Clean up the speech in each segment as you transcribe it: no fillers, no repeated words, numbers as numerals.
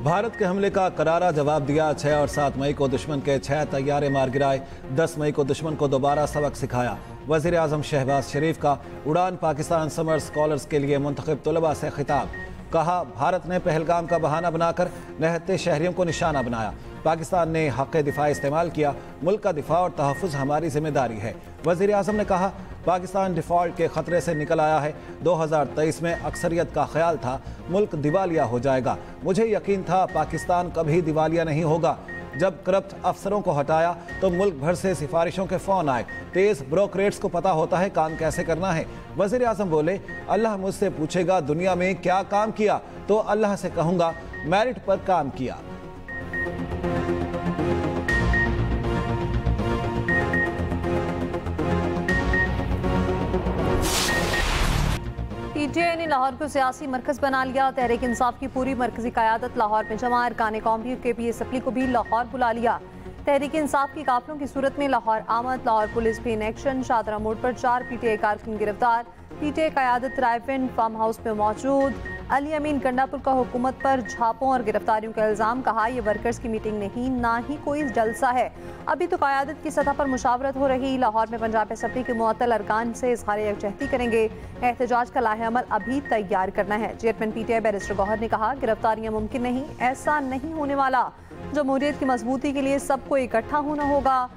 भारत के हमले का करारा जवाब दिया। 6 और 7 मई को दुश्मन के 6 तैयारे मार गिराए। 10 मई को दुश्मन को दोबारा सबक सिखाया। वज़ीर आज़म शहबाज शरीफ का उड़ान पाकिस्तान समर स्कॉलर्स के लिए मुंतखब तलबा से खिताब। कहा, भारत ने पहलगाम का बहाना बनाकर निहत्ते शहरियों को निशाना बनाया। पाकिस्तान ने हक़ दिफा इस्तेमाल किया। मुल्क का दिफा और तहफ़्फ़ुज़ हमारी जिम्मेदारी है। वज़ीर आज़म ने कहा, पाकिस्तान डिफ़ॉल्ट के ख़तरे से निकल आया है। 2023 में अक्सरियत का ख्याल था मुल्क दिवालिया हो जाएगा। मुझे यकीन था पाकिस्तान कभी दिवालिया नहीं होगा। जब करप्ट अफसरों को हटाया तो मुल्क भर से सिफारिशों के फ़ोन आए। तेज़ ब्रोकरेट्स को पता होता है काम कैसे करना है। वज़ीर आज़म बोले, अल्लाह मुझसे पूछेगा दुनिया में क्या काम किया तो अल्लाह से कहूँगा मेरिट पर काम किया। पीटीआई ने लाहौर को सियासी मरकज बना लिया। तहरीक इंसाफ की पूरी मरकजी क़यादत लाहौर में जमा। अरकान कौमी के पी असम्बली को भी लाहौर बुला लिया। तहरीक इंसाफ की काफिलों की सूरत में लाहौर आमद। लाहौर पुलिस भी इन एक्शन। शादरा मोड़ पर 4 पीटीआई कारकुन गिरफ्तार। पीटीआई क़यादत रायफिन फार्म हाउस में मौजूद। अली अमीन गंडापुर का हुकूमत पर झापों और गिरफ्तारियों का इल्ज़ाम। कहा, यह वर्कर्स की मीटिंग नहीं, ना ही कोई जलसा है। अभी तो क़यादत की सतह पर मुशावरत हो रही। लाहौर में पंजाब असम्बली के मुअत्तल अरकान से इज़हार यकजहती करेंगे। एहतजाज का लाहे अमल अभी तैयार करना है। चेयरमैन पीटीआई बैरिस्टर गौहर ने कहा, गिरफ्तारियां मुमकिन नहीं, ऐसा नहीं होने वाला। जमहूरियत की मजबूती के लिए सबको इकट्ठा होना होगा।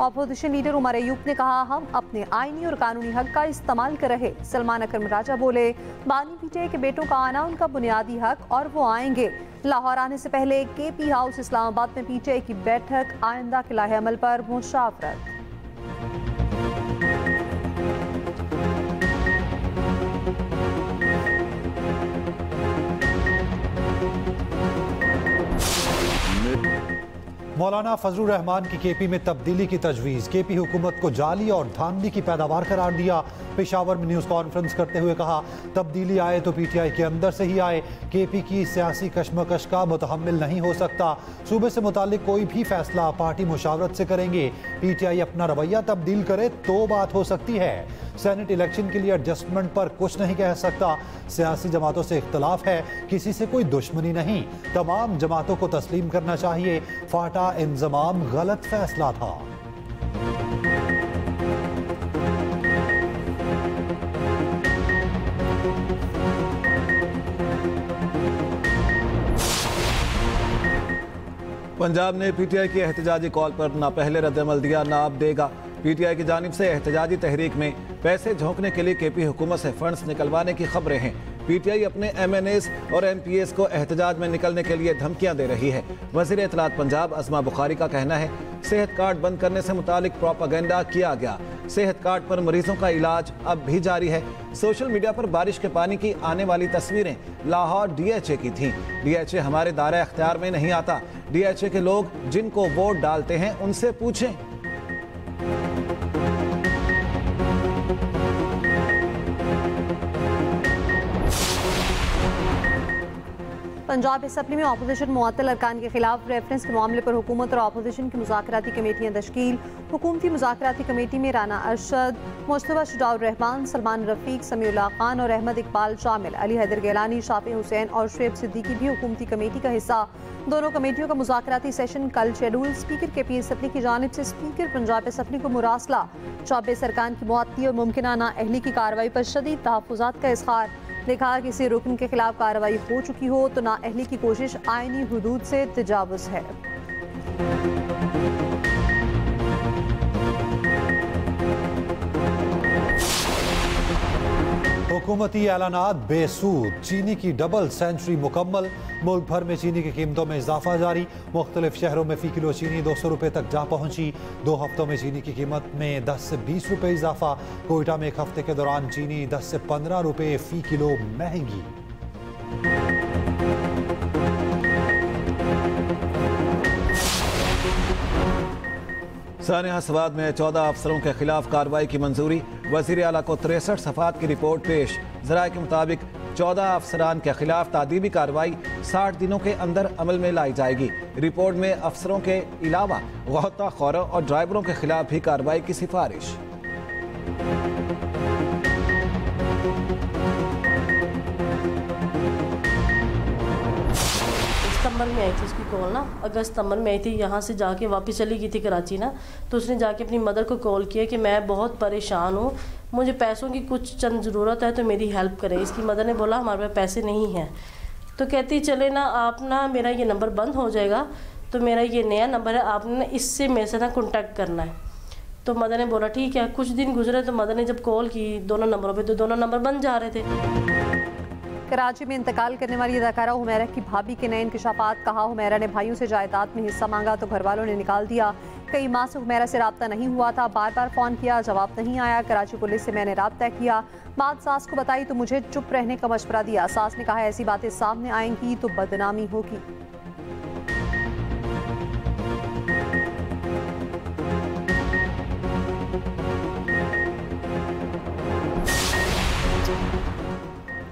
अपोजिशन लीडर उमर अयूब ने कहा, हम अपने आईनी और कानूनी हक का इस्तेमाल कर रहे। सलमान अकरम राजा बोले, बानी पीटीआई के बेटों का आना उनका बुनियादी हक और वो आएंगे। लाहौर आने से पहले केपी हाउस इस्लामाबाद में पीटीआई की बैठक। आइंदा के लाहे अमल पर मुशावरत। मौलाना फजलुर रहमान की केपी में तब्दीली की तजवीज़। केपी हुकूमत को जाली और धांधली की पैदावार करार दिया। पेशावर में न्यूज़ कॉन्फ्रेंस करते हुए कहा, तब्दीली आए तो पीटीआई के अंदर से ही आए। केपी की सियासी कशमकश का मुतहम्मिल नहीं हो सकता। सूबे से मुतालिक कोई भी फैसला पार्टी मुशावरत से करेंगे। पीटीआई अपना रवैया तब्दील करे तो बात हो सकती है। सेनेट इलेक्शन के लिए एडजस्टमेंट पर कुछ नहीं कह सकता। सियासी जमातों से इख्तलाफ है, किसी से कोई दुश्मनी नहीं। तमाम जमातों को तस्लीम करना चाहिए। फाटा इंजमाम गलत फैसला था। पंजाब ने पीटीआई की एहतजाजी कॉल पर ना पहले रद्दअमल दिया ना अब देगा। पीटीआई की जानिब से एहतजाजी तहरीक में पैसे झोंकने के लिए केपी हुकूमत से फंड्स निकलवाने की खबरें हैं। पीटीआई अपने एमएनएस और एमपीएस को एहतजाज में निकलने के लिए धमकियां दे रही है। वज़ीर इत्तलात पंजाब अज़मा बुखारी का कहना है, सेहत कार्ड बंद करने से मुतालिक प्रोपागेंडा किया गया। सेहत कार्ड पर मरीजों का इलाज अब भी जारी है। सोशल मीडिया पर बारिश के पानी की आने वाली तस्वीरें लाहौर डीएचए की थीं। डीएचए हमारे दायरा अख्तियार में नहीं आता। डीएचए के लोग जिनको वोट डालते हैं उनसे पूछें। पंजाब असम्बली में अपोजिशन मुअत्तल अरकान के खिलाफ रेफरेंस के मामले पर हुकूमत और अपोजिशन की मुज़ाकराती कमेटियाँ तश्कील। हुकूमती मुज़ाकराती कमेटी में राना अरशद, मुस्तफा शुजाउर रहमान, सलमान रफ़ीक, समीउल्लाह खान और अहमद इकबाल शामिल। अली हैदर गिलानी, शाफी हुसैन और शुएब सिद्दीकी भी हुकूमती कमेटी का हिस्सा। दोनों कमेटियों का मुज़ाकराती सेशन कल शेड्यूल। स्पीकर के पी असम्बली की जानिब से स्पीकर पंजाब असम्बली को मुरासला। 24 अरकान की मुअत्तली और मुमकिना नाअहली की कार्रवाई पर शदीद तहफ़्फ़ुज़ात का इज़हार। लिखा, किसी रुकन के खिलाफ कार्रवाई हो चुकी हो तो नाअहली की कोशिश आईनी हुदूद से तजावुज़ है। हुकूमती ऐलानात बेसूद। चीनी की डबल सेंचुरी मुकम्मल। मुल्क भर में चीनी की कीमतों में इजाफा जारी। मुख्तलिफ शहरों में फ़ी किलो चीनी 200 रुपये तक जा पहुंची। 2 हफ्तों में चीनी की कीमत में 10 से 20 रुपये इजाफा। कोयटा में एक हफ्ते के दौरान चीनी 10 से 15 रुपये फ़ी किलो महंगी। सानिया सवाद में 14 अफसरों के खिलाफ कार्रवाई की मंजूरी। वज़ीर आला को 63 सफ़ात की रिपोर्ट पेश। ज़राए के मुताबिक 14 अफसरान के खिलाफ तादीबी कार्रवाई 60 दिनों के अंदर अमल में लाई जाएगी। रिपोर्ट में अफसरों के अलावा गोताखोरों और ड्राइवरों के खिलाफ भी कार्रवाई की सिफारिश। सितंबर में आई थी उसकी कॉल ना, अगस्त सितंबर में आई थी, यहाँ से जाके वापस चली गई थी कराची ना। तो उसने जाके अपनी मदर को कॉल किया कि मैं बहुत परेशान हूँ, मुझे पैसों की कुछ चंद ज़रूरत है तो मेरी हेल्प करें। इसकी मदर ने बोला हमारे पास पैसे नहीं हैं। तो कहती चले ना आप ना, मेरा ये नंबर बंद हो जाएगा तो मेरा ये नया नंबर है, आपने ना इससे मेरे से ना कॉन्टैक्ट करना है। तो मदर ने बोला ठीक है। कुछ दिन गुजरे तो मदर ने जब कॉल की दोनों नंबरों पे तो दोनों नंबर बंद जा रहे थे। कराची में इंतकाल करने वाली अदाकारा हुमैरा की भाभी के नए इंकशाफात। कहा हुमैरा ने भाइयों से जायदाद में हिस्सा मांगा तो घर वालों ने निकाल दिया। कई माह से हुमैरा से रब्ता नहीं हुआ था, बार बार फ़ोन किया, जवाब नहीं आया। कराची पुलिस से मैंने रब्ता किया, बात सास को बताई तो मुझे चुप रहने का मशवरा दिया। सास ने कहा ऐसी बातें सामने आएंगी तो बदनामी होगी।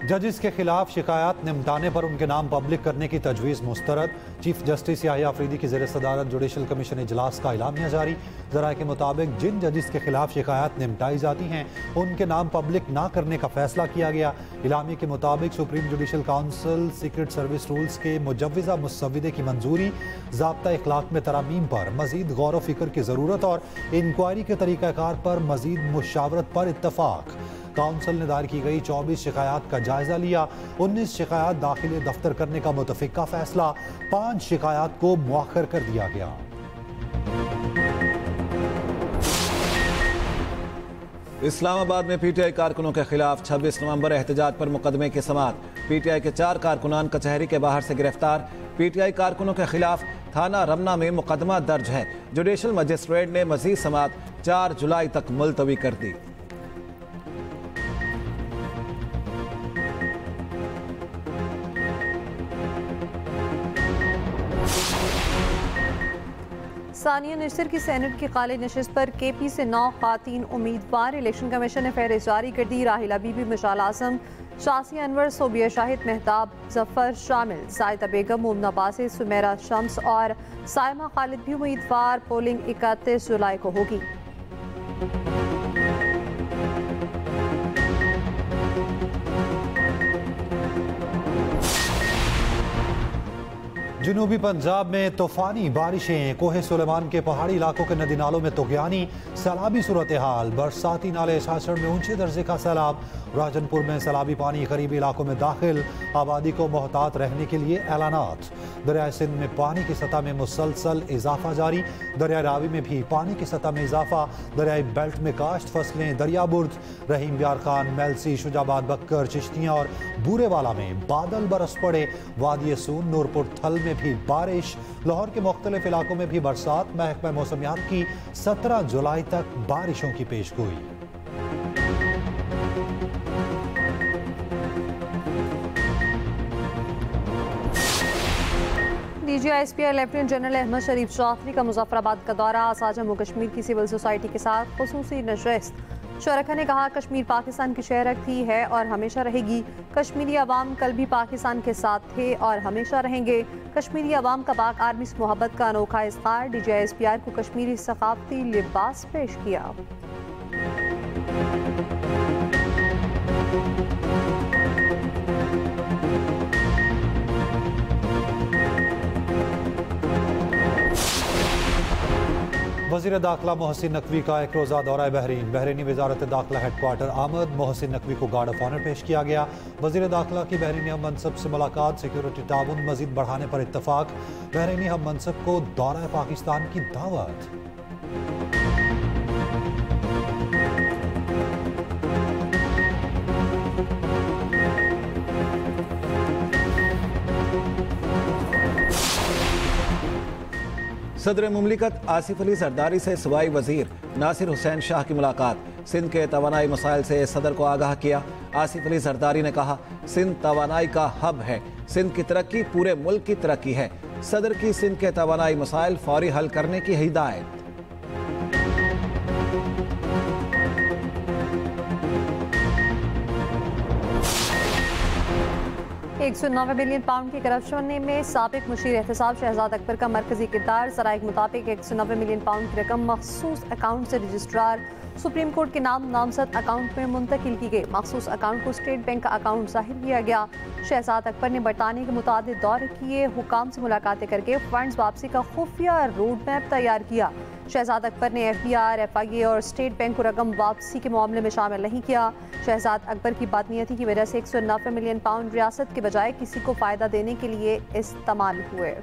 जजिस के खिलाफ शिकायत निमटाने पर उनके नाम पब्लिक करने की तजवीज़ मुस्तरद। चीफ जस्टिस याहिया अफरीदी की ज़ेर सदारत जुडिशल कमीशन इजलास का एलामिया जारी। ज़राए के मुताबिक जिन जजिस के खिलाफ शिकायत निमटाई जाती हैं उनके नाम पब्लिक ना करने का फैसला किया गया। एलामिया के मुताबिक supreme judicial council secret service rules के मुजव्विज़ा मुसव्विदे की मंजूरी, ज़ाब्ता इखलाक में तरामीम पर मज़ीद गौर व फिक्र की ज़रूरत और इंक्वायरी के तरीक़ाकार पर मज़ीद मुशावरत पर इत्तफाक। काउंसिल ने दायर की गई 24 शिकायत का जायजा लिया। 19 शिकायत दाखिले दफ्तर करने का मुतफ़िका फैसला, 5 शिकायत को मुअख्खर कर दिया गया। इस्लामाबाद में पीटीआई कारकुनों के खिलाफ 26 नवंबर एहतजाज पर मुकदमे की समाअत। पीटीआई के 4 कारकुनान कचहरी के बाहर से गिरफ्तार। पीटीआई कारकुनों के खिलाफ थाना रमना में मुकदमा दर्ज है। जुडिशल मजिस्ट्रेट ने मजीद समाअत 4 जुलाई तक मुलतवी कर दी। सानिया निसर की सेनेट की खाली नशिस्त पर केपी से 9 खातीन उम्मीदवार। इलेक्शन कमीशन ने फहरिस्त जारी कर दी। राहिला बीबी, मिशाल आसम, शासिया अनवर, सोबिया शाहिद, मेहताब जफर शामिल। साइदा बेगम, मुमना बासित, सुमेरा शम्स और साइमा खालिद भी उम्मीदवार। पोलिंग 31 जुलाई को होगी। जनूबी पंजाब में तूफानी बारिशें, कोहे सुलेमान के पहाड़ी इलाकों के नदी नालों में तुगयानी, सैलाबी सूरत हाल। बरसाती नाले शासन में ऊंचे दर्जे का सैलाब। राजनपुर में सैलाबी पानी करीबी इलाकों में दाखिल, आबादी को मोहतात रहने के लिए ऐलानात। दरियाए सिंध में पानी की सतह में मुसलसल इजाफा जारी। दरिया रावी में भी पानी की सतह में इजाफा। दरियाई बेल्ट में काश्त फसलें दरियाबुर्द, रहीम बियार खान, मेलसी, शुजाबाद, बक्कर, चिश्तियाँ और बूरेवाला में बादल बरस पड़े। वादी सून, नूरपुर थल में भी बारिश। लाहौर के मुख्तलिफ इलाकों में भी बरसात। महकमा मौसमियात की 17 जुलाई तक बारिशों की पेशगोई। DGISPR लेफ्टिनेंट जनरल अहमद शरीफ चौधरी का मुजफ्फराबाद का दौरा। आसाम जम्मू कश्मीर की सिविल सोसाइटी के साथ खुसूसी नशस्त। शरका ने कहा कश्मीर पाकिस्तान की शहर थी, है और हमेशा रहेगी। कश्मीरी अवाम कल भी पाकिस्तान के साथ थे और हमेशा रहेंगे। कश्मीरी अवाम का पाक आर्मी से मोहब्बत का अनोखा इज़हार। DGISPR को कश्मीरी सकाफती लिबास पेश किया। वज़ीर दाखिला मोहसिन नकवी का एक रोज़ा दौरा बहरीन। बहरीनी वजारत दाखिला हेडक्वार्टर आमद। मोहसिन नकवी को गार्ड ऑफ ऑनर पेश किया गया। वज़ीर दाखिला की बहरीनी हम मनसब से मुलाकात, सिक्योरिटी ताउन मज़ीद बढ़ाने पर इत्तफाक। बहरीनी हम मनसब को दौरा पाकिस्तान की दावत। सदर मुमलिकत आसिफ अली जरदारी से सूबाई वजीर नासिर हुसैन शाह की मुलाकात। सिंध के तवानाई मसाइल से सदर को आगाह किया। आसिफ अली जरदारी ने कहा सिंध तवानाई का हब है, सिंध की तरक्की पूरे मुल्क की तरक्की है। सदर की सिंध के तवानाई मसाइल फौरी हल करने की हिदायत। 190 बिलियन पाउंड की करप्शन में साबिक मुशीर एहतसाब शहजाद अकबर का मरकजी किरदार। ज़राए के मुताबिक 190 मिलियन पाउंड की रकम मखसूस अकाउंट से रजिस्ट्रार सुप्रीम कोर्ट के नाम नामजद अकाउंट में मुंतकिल की गई। मखसूस अकाउंट को स्टेट बैंक का अकाउंट जाहिर किया गया। शहजाद अकबर ने बरतानिया के मुताबिक दौरे किए, हुकाम से मुलाकातें करके फंड्स वापसी का खुफिया रोड मैप तैयार किया। शहजाद अकबर ने FDR, FIA और स्टेट बैंक को रकम वापसी के मामले में शामिल नहीं किया। शहजाद अकबर की बदनीयती की वजह से 190 मिलियन पाउंड रियासत के बजाय किसी को फायदा देने के लिए इस्तेमाल हुए।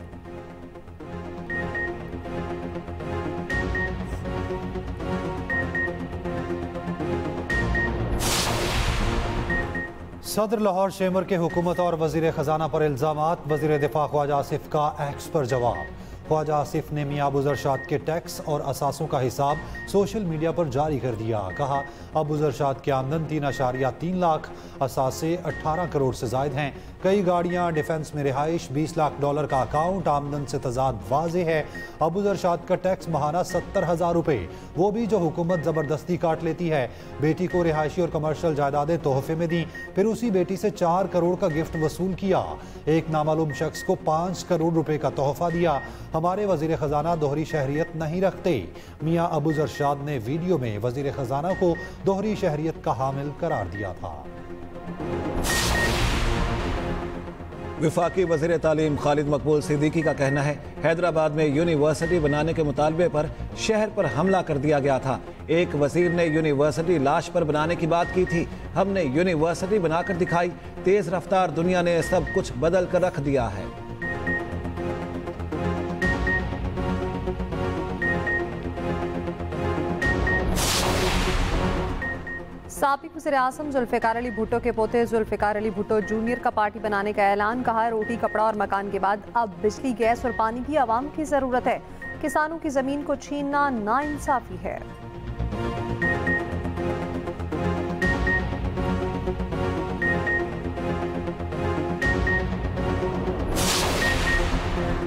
सदर लाहौर शेमर के हुकूमत और वजीर खजाना पर इल्जामात। वजीर दिफा ख्वाजा आसिफ का एक्स पर जवाब। ख्वाजा आसिफ ने मियां अबू जरशाद के टैक्स और असासों का हिसाब सोशल मीडिया पर जारी कर दिया। कहा, अबू जरशाद की आमदन 3.3 लाख, असासे 18 करोड़ से जायद हैं। कई गाड़ियां, डिफेंस में रिहाइश, $20 लाख का अकाउंट, आमदन से तजाद वाजे है। अबू जरशाद का टैक्स महाना 70,000 रुपये, वो भी जो हुकूमत ज़बरदस्ती काट लेती है। बेटी को रिहायशी और कमर्शियल जायदादें तोहफे में दी, फिर उसी बेटी से 4 करोड़ का गिफ्ट वसूल किया। एक नामालूम शख्स को 5 करोड़ रुपए का तोहफा दिया। हमारे वजीर खजाना दोहरी शहरियत नहीं रखते। मियां अबू जरशाद ने वीडियो में वजीर खजाना को दोहरी शहरियत का हामिल करार दिया था। विफाकी वज़ीर तालीम खालिद मकबूल सिद्दीकी का कहना है, हैदराबाद में यूनिवर्सिटी बनाने के मुतालबे पर शहर पर हमला कर दिया गया था। एक वजीर ने यूनिवर्सिटी लाश पर बनाने की बात की थी, हमने यूनिवर्सिटी बनाकर दिखाई। तेज रफ्तार दुनिया ने सब कुछ बदल कर रख दिया है। साबिक वज़ीर-ए-आज़म जुल्फ़िकार अली भुट्टो के पोते जुल्फ़िकार अली भुट्टो जूनियर का पार्टी बनाने का ऐलान। कहा, रोटी, कपड़ा और मकान के बाद अब बिजली, गैस और पानी की आवाम की ज़रूरत है। किसानों की ज़मीन को छीनना नाइंसाफ़ी है।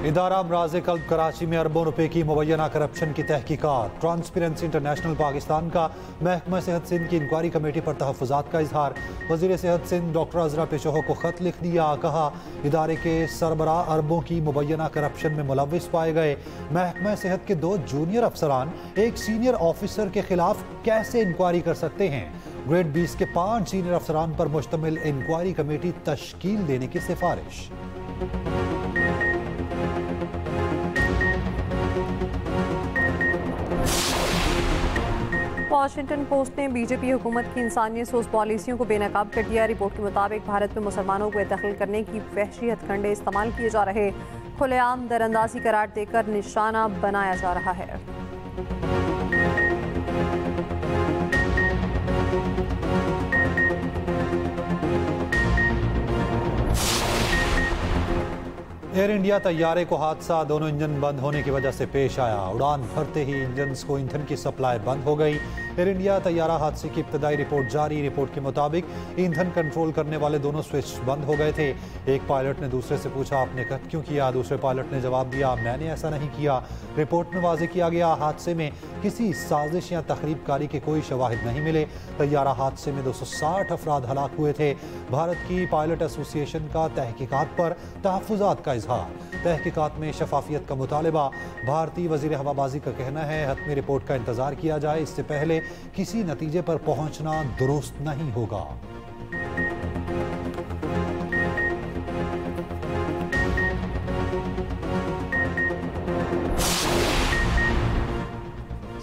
इदारा अमराज़ क़ल्ब कराची में अरबों रुपए की मुबैना करप्शन की तहकीकात। ट्रांसपेरेंसी इंटरनेशनल पाकिस्तान का महकमा सेहत सिंध की इंक्वायरी कमेटी पर तहफ़्फ़ुज़ात का इजहार। वज़ीर सेहत सिंध डॉक्टर अज़रा पेशोहो को ख़त लिख दिया। कहा, इदारे के सरबराह अरबों की मुबैना करप्शन में मुलव्विस पाए गए। महकमा सेहत के 2 जूनियर अफसरान एक सीनियर ऑफिसर के खिलाफ कैसे इंक्वायरी कर सकते हैं। ग्रेड 20 के 5 सीनियर अफसरान पर मुश्तमिल इंक्वायरी कमेटी तश्कील देने की सिफारिश। वाशिंगटन पोस्ट ने बीजेपी हुकूमत की इंसानियत सोच पॉलिसियों को बेनकाब कर दिया। रिपोर्ट के मुताबिक भारत में मुसलमानों को दखल करने की वहशी हथकंडे इस्तेमाल किए जा रहे, खुलेआम दरअंदाजी करार देकर निशाना बनाया जा रहा है। एयर इंडिया तैयारे को हादसा, दोनों इंजन बंद होने की वजह से पेश आया। उड़ान भरते ही इंजन को ईंधन की सप्लाई बंद हो गई। एयर इंडिया तैयारा हादसे की इब्तदाई रिपोर्ट जारी। रिपोर्ट के मुताबिक ईंधन कंट्रोल करने वाले दोनों स्विच बंद हो गए थे। एक पायलट ने दूसरे से पूछा, आपने कट क्यों किया? दूसरे पायलट ने जवाब दिया, मैंने ऐसा नहीं किया। रिपोर्ट में वाज़ेह किया गया, हादसे में किसी साजिश या तखरीबकारी के कोई शवाहिद नहीं मिले। तैयारा हादसे में 260 अफराद हलाक हुए थे। भारत की पायलट एसोसिएशन का तहकीकात पर तहफ़्फ़ुज़ात का इजहार। तहकीकात में शफाफियत का मुतालबा। भारतीय वज़ीर हवाबाजी का कहना है, हतमी रिपोर्ट का इंतज़ार किया जाए, इससे पहले किसी नतीजे पर पहुंचना दुरुस्त नहीं होगा।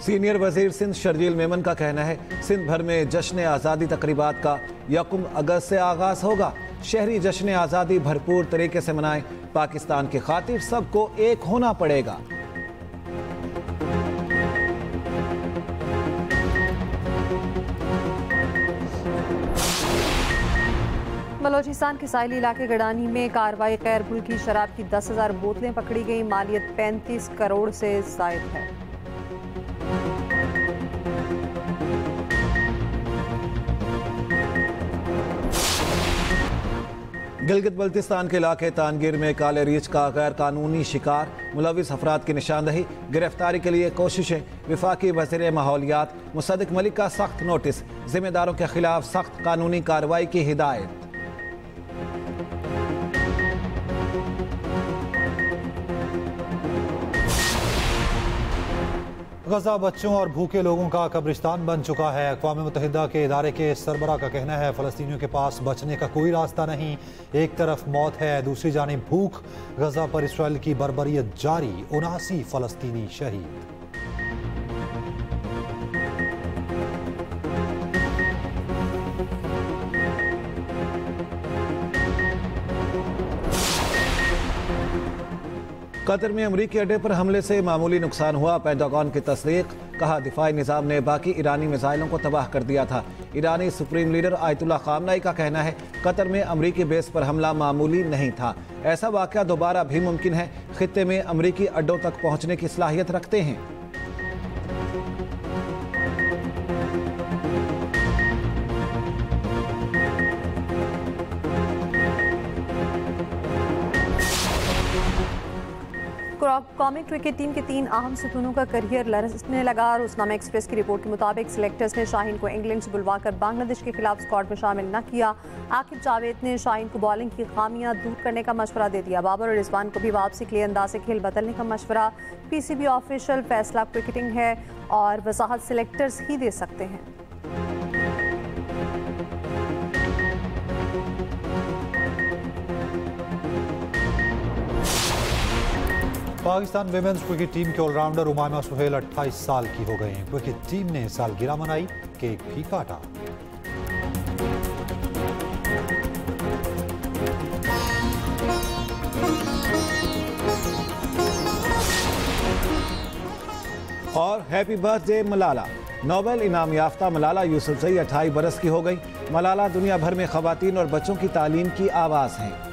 सीनियर वजीर सिंध शर्जील मेमन का कहना है, सिंध भर में जश्न आज़ादी तकरीबात का 1 अगस्त से आगाज होगा। शहरी जश्न आज़ादी भरपूर तरीके से मनाएं, पाकिस्तान की खातिर सबको एक होना पड़ेगा। बलोचिस्तान के साहिली इलाके गडानी में कार्रवाई। गैर मुल्की शराब की 10,000 बोतलें पकड़ी गई। मालियत 35 करोड़ से जायद है। गिलगित बल्तिस्तान के इलाके तानगीर में काले रीछ का गैर कानूनी शिकार, मुलविस अफराद की निशानदही, गिरफ्तारी के लिए कोशिशें। विफाकी वज़ीर माहौलियात मुसद्दिक मलिक का सख्त नोटिस, जिम्मेदारों के खिलाफ सख्त कानूनी कार्रवाई की हिदायत। गजा बच्चों और भूखे लोगों का कब्रिस्तान बन चुका है। अक़वाम मुत्तहिदा के इदारे के सरबरा का कहना है फ़लस्तीनियों के पास बचने का कोई रास्ता नहीं। एक तरफ मौत है, दूसरी जानिब भूख। गजा पर इसराइल की बर्बरियत जारी, 79 फ़लस्तीनी शहीद। कतर में अमरीकी अड्डे पर हमले से मामूली नुकसान हुआ, पेंटागन की तस्दीक। कहा दिफाई निज़ाम ने बाकी ईरानी मिसाइलों को तबाह कर दिया था। ईरानी सुप्रीम लीडर आयतुल्लाह ख़ामनेई का कहना है कतर में अमरीकी बेस पर हमला मामूली नहीं था। ऐसा वाक़या दोबारा भी मुमकिन है। खित्ते में अमरीकी अड्डों तक पहुँचने की सलाहियत रखते हैं। कौमी क्रिकेट टीम के 3 अहम सतूनों का करियर लरसने लगा। रोज़नामा एक्सप्रेस की रिपोर्ट के मुताबिक सिलेक्टर्स ने शाहीन को इंग्लैंड से बुलवाकर बांग्लादेश के खिलाफ स्क्वाड में शामिल न किया। आकिब जावेद ने शाहीन को बॉलिंग की खामियां दूर करने का मशवरा दे दिया। बाबर और रिजवान को भी वापसी के लिए अंदाज़ खेल बदलने का मशवरा। PCB ऑफिशियल फैसला क्रिकेटिंग है और वजाहत सिलेक्टर्स ही दे सकते हैं। पाकिस्तान विमेंस क्रिकेट टीम के ऑलराउंडर उमामा सुहेल 28 साल की हो गए हैं। क्रिकेट टीम ने सालगिरह मनाई, केक भी काटा। और हैप्पी बर्थडे मलाला। नोबेल इनाम याफ्ता मलाला यूसुफजई 28 बरस की हो गई। मलाला दुनिया भर में खवातीन और बच्चों की तालीम की आवाज़ हैं।